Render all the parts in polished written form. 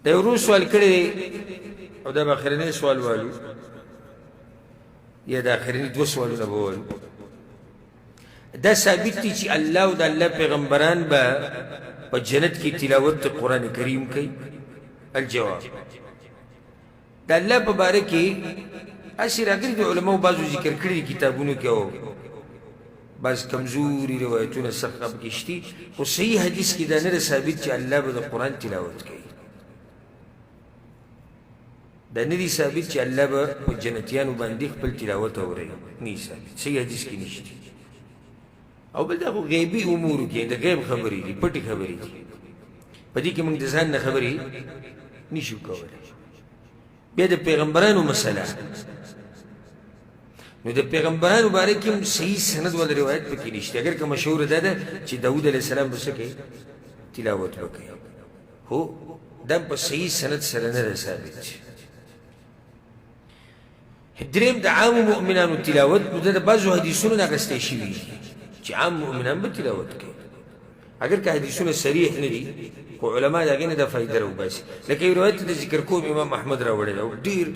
دا یو روز سوال کړی دی او دا به اخرنی سوال والو یا دا اخرنی دو سوالونه به والو. دا ثابت دی چې الله او د الله پیغمبران به په جنت کې تلاوت قرآن کریم کوي. الجواب د الله په باره کې هسې راغلي د علماو بعضو ذکر کړي دي کتابونو کې او بعض کمزوري روایتونه سخت پکې شتي، خو صحیح حدیث کې دا نه ده ثابت چې الله به د قرآن تلاوت کوي. دا نه دي ثابت چې الله به په جنتیانو باندې خپل تلاوت اوري، نه ثابت، صحیح حدیث کې نشته. او بل دا خو غیبي امورو کې د غیب خبرې دي، پټې خبرې دي، په دې کې موږ د ځان نه خبرې نشو کولی. بیا د پیغمبرانو مسله، نو د پیغمبرانو باره کې هم صحیح سند ولا روایت پکې نشته. اگر که مشهور دا ده چې داود علیه السلام به څه کوي؟ تلاوت وکړي، هو دا په صحیح سند سره نه ده ثابت. دریم د عامو مؤمنانو تلاوت، نو دا د بعضو حدیثونو نه اخیستی شوي دي چې عام مؤمنان به تلاوت کوي. اگر که حدیثونه صریح نه دي، خو علما د هغې نه دا فایده راوباسي. لکه یو روایت د ذکر کوم امام احمد راوړی دی او ډېر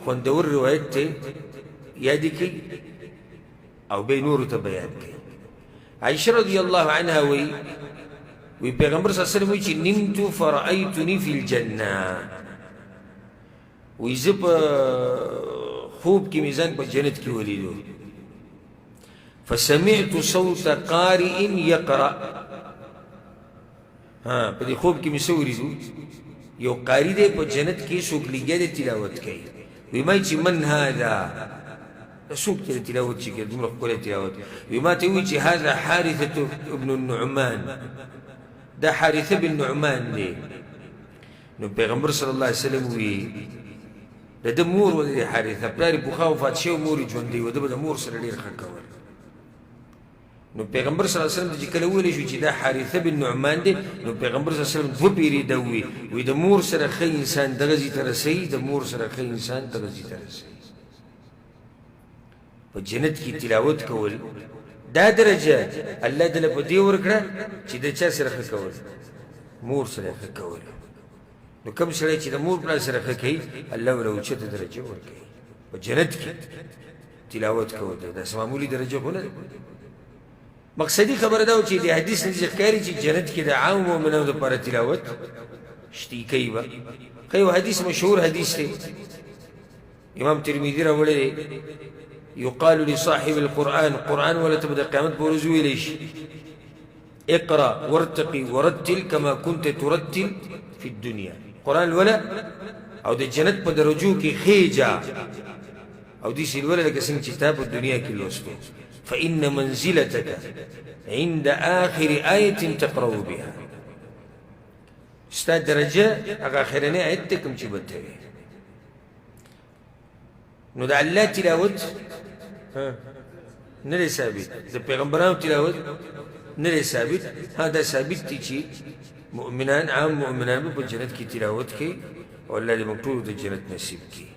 خوندور روایت دی، یادې کوي او بیا نورو ته بیان کوي. عایشه رضی الله عنها وی پیغمبر صلی الله علیه وسلم وایي چې نمت فرأیتنی فی الجنه، وی زه په خوب کې مې ځان په جنت کې ولیدو. فسمعت صوت قارئ یقرأ، په دې خوب کې مې څه ولیدو؟ یو قاري دی په جنت کې څوک لګیا دی تلاوت کوي. وی ما چې من هذا، څوک چې تلاوت چې کوي دومره ښکلی تلاوت؟ وی ما ته وایي چې هذا حارثة ابن النعمان، دا حارثه بن نعمان دی. نو پیغمبر صلی الله علیه وسلم وی د ده مور و د حارثه پلار یې پخوا وفات شوی، مور یې ژوندی و، ده به د مور سره ډېر ښه کول. نو پیغمبر صلی الله علیه وسلم چې کله ویلی شو چې دا حارثه بن نعمان دی، نو پیغمبر صلی الله علیه وسلم دوه پیرې ده وی د مور سره ښه انسان دغه ځای ته رسوي، د مور سره ښه انسان دغه ځای ته رسوي. په جنت کې تلاوت کول دا درجه الله دله په دې ورکړه چې د چا سره ښه کول؟ مور سره ښه کول. نو کوم سړی چې د مور پلار سره ښه کوي، الله ورله اوچته درجه ورکوي. په جنت کې تلاوت کول دی، داسې معمولي درجه خو نه ده. مقصدي خبره دا و چې د حدیث نه ښکاري چې جنت کې د عام مؤمنانو دپاره تلاوت شتی کوي به. که یو حدیث مشهور حدیث دی، امام ترمذي راوړی دی، يقال لصاحب القرآن، قرآن ولا تبدأ قيامت بورزوي ليش اقرأ وارتقي ورتل كما كنت ترتل في الدنيا. قرآن ولا او د جنت په درجو کې خيجا او دي سي ولا لك سن كتاب الدنيا کې لوستو. فإن منزلتك عند آخر آية تقرأ بها، ستا درجه هغه اخرنی آیت ته کوم چې بدوي. نو د الله تلاوت نه دی ثابت، د پیغمبرانو تلاوت نه دی ثابت. دا ثابت دی چې مؤمنان، عام مؤمنان به په جنت کې تلاوت کوي او الله دې موږ ټولو د جنت نصیب کړي.